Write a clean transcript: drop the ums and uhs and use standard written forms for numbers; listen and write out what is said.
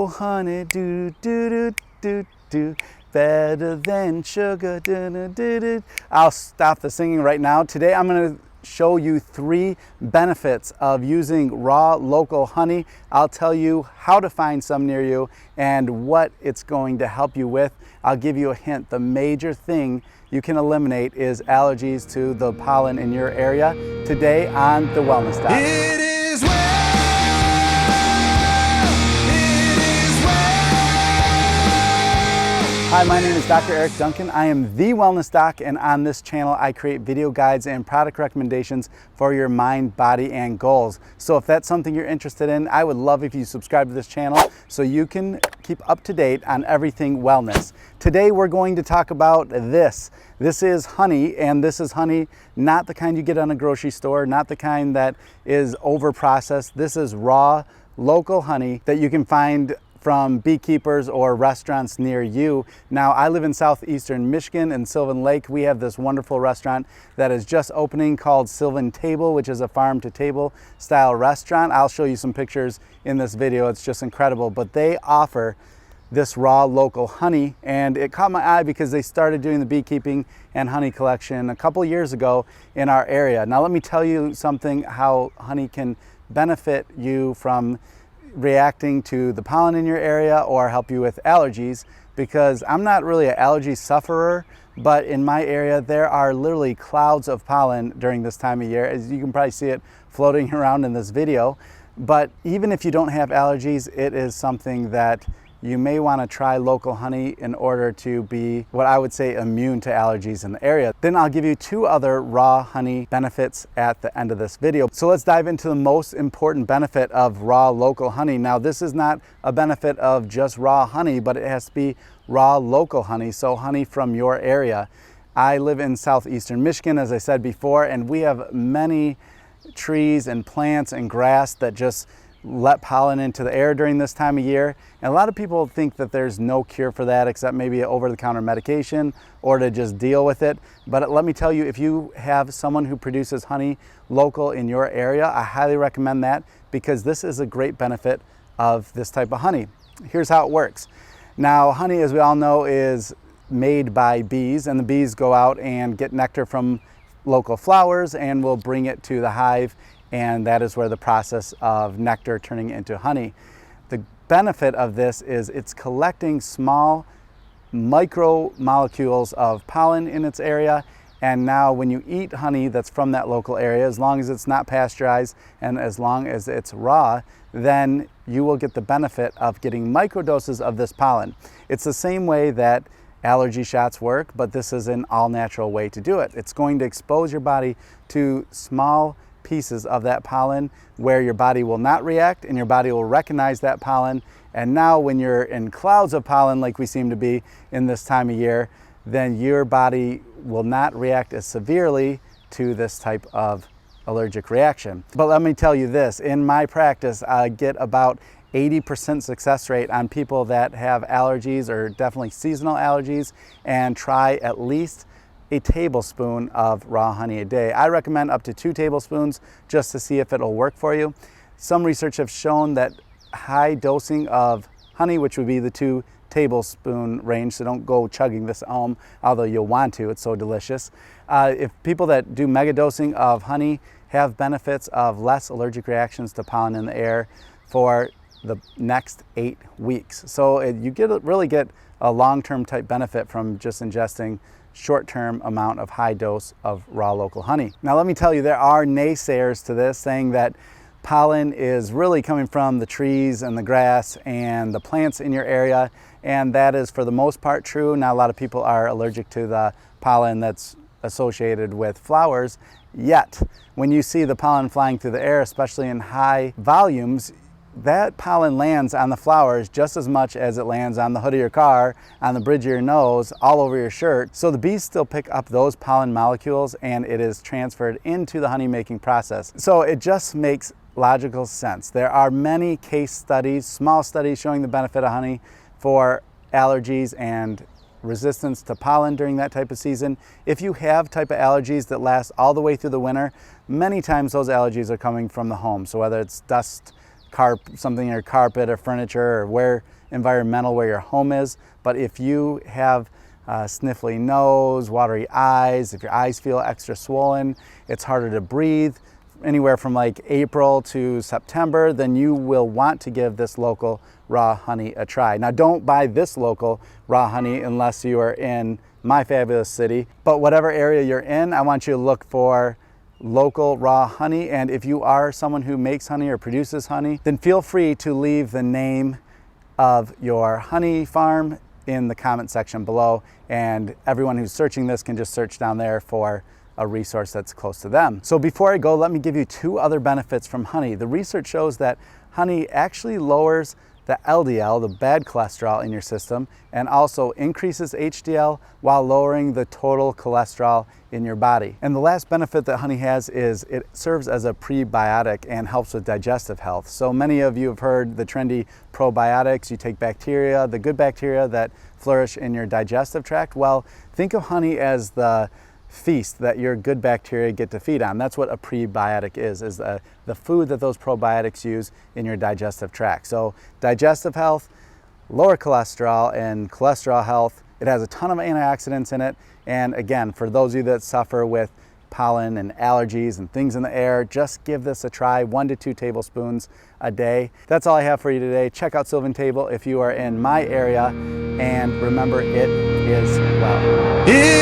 local honey, do do do do do, better than sugar, do do do do. I'll stop the singing right now. Today I'm going to show you 3 benefits of using raw local honey. I'll tell you how to find some near you and what it's going to help you with. I'll give you a hint. The major thing you can eliminate is allergies to the pollen in your area. Today on The Wellness Doc. It is well, it is well. Hi, my name is Dr. Eric Duncan. I am The Wellness Doc, and on this channel I create video guides and product recommendations for your mind, body, and goals. So if that's something you're interested in, I would love if you subscribe to this channel so you can keep up to date on everything wellness. Today we're going to talk about this. This is honey, and this is honey not the kind you get on a grocery store, not the kind that is over-processed. This is raw, local honey that you can find from beekeepers or restaurants near you. Now, I live in southeastern Michigan in Sylvan Lake. We have this wonderful restaurant that is just opening called Sylvan Table, which is a farm-to-table style restaurant. I'll show you some pictures in this video. It's just incredible, but they offer this raw local honey, and it caught my eye because they started doing the beekeeping and honey collection a couple years ago in our area. Now let me tell you something, how honey can benefit you from reacting to the pollen in your area or help you with allergies, because I'm not really an allergy sufferer, but in my area there are literally clouds of pollen during this time of year, as you can probably see it floating around in this video. But even if you don't have allergies, it is something that you may want to try local honey in order to be what I would say immune to allergies in the area. Then I'll give you 2 other raw honey benefits at the end of this video. So let's dive into the most important benefit of raw local honey. Now, this is not a benefit of just raw honey, but it has to be raw local honey, so honey from your area. I live in southeastern Michigan, as I said before, and we have many trees and plants and grass that just let pollen into the air during this time of year. And a lot of people think that there's no cure for that except maybe an over-the-counter medication or to just deal with it. But let me tell you, if you have someone who produces honey local in your area, I highly recommend that, because this is a great benefit of this type of honey. Here's how it works. Now, honey, as we all know, is made by bees, and the bees go out and get nectar from local flowers and will bring it to the hive, and that is where the process of nectar turning into honey. The benefit of this is it's collecting small micro molecules of pollen in its area, and now when you eat honey that's from that local area, as long as it's not pasteurized and as long as it's raw, then you will get the benefit of getting microdoses of this pollen. It's the same way that allergy shots work, but this is an all-natural way to do it. It's going to expose your body to small pieces of that pollen where your body will not react, and your body will recognize that pollen. And now when you're in clouds of pollen like we seem to be in this time of year, then your body will not react as severely to this type of allergic reaction. But let me tell you this, in my practice I get about 80% success rate on people that have allergies or definitely seasonal allergies and try at least a tablespoon of raw honey a day. I recommend up to 2 tablespoons just to see if it'll work for you. Some research have shown that high dosing of honey, which would be the 2 tablespoon range, so don't go chugging this at home, although you'll want to, it's so delicious. If people that do mega dosing of honey have benefits of less allergic reactions to pollen in the air for the next 8 weeks. So you really get a long-term type benefit from just ingesting short-term amount of high dose of raw local honey. Now let me tell you, there are naysayers to this, saying that pollen is really coming from the trees and the grass and the plants in your area, and that is for the most part true. Now a lot of people are allergic to the pollen that's associated with flowers, yet when you see the pollen flying through the air, especially in high volumes, that pollen lands on the flowers just as much as it lands on the hood of your car, on the bridge of your nose, all over your shirt. So the bees still pick up those pollen molecules and it is transferred into the honey making process. So it just makes logical sense. There are many case studies, small studies showing the benefit of honey for allergies and resistance to pollen during that type of season. If you have type of allergies that last all the way through the winter, many times those allergies are coming from the home. So whether it's dust something in your carpet or furniture, or where your home is. But if you have sniffly nose, watery eyes, if your eyes feel extra swollen, it's harder to breathe, anywhere from like April to September, then you will want to give this local raw honey a try. Now, don't buy this local raw honey unless you are in my fabulous city, but whatever area you're in, I want you to look for local raw honey. And if you are someone who makes honey or produces honey, then feel free to leave the name of your honey farm in the comment section below, and everyone who's searching this can just search down there for a resource that's close to them. So before I go, let me give you 2 other benefits from honey. The research shows that honey actually lowers the LDL, the bad cholesterol in your system, and also increases HDL while lowering the total cholesterol in your body. And the last benefit that honey has is it serves as a prebiotic and helps with digestive health. So many of you have heard the trendy probiotics. You take bacteria, the good bacteria that flourish in your digestive tract. Well, think of honey as the feast that your good bacteria get to feed on. That's what a prebiotic is the food that those probiotics use in your digestive tract. So digestive health, lower cholesterol, and cholesterol health. It has a ton of antioxidants in it. And again, for those of you that suffer with pollen and allergies and things in the air, just give this a try, 1 to 2 tablespoons a day. That's all I have for you today. Check out Sylvan Table if you are in my area, and remember, it is well.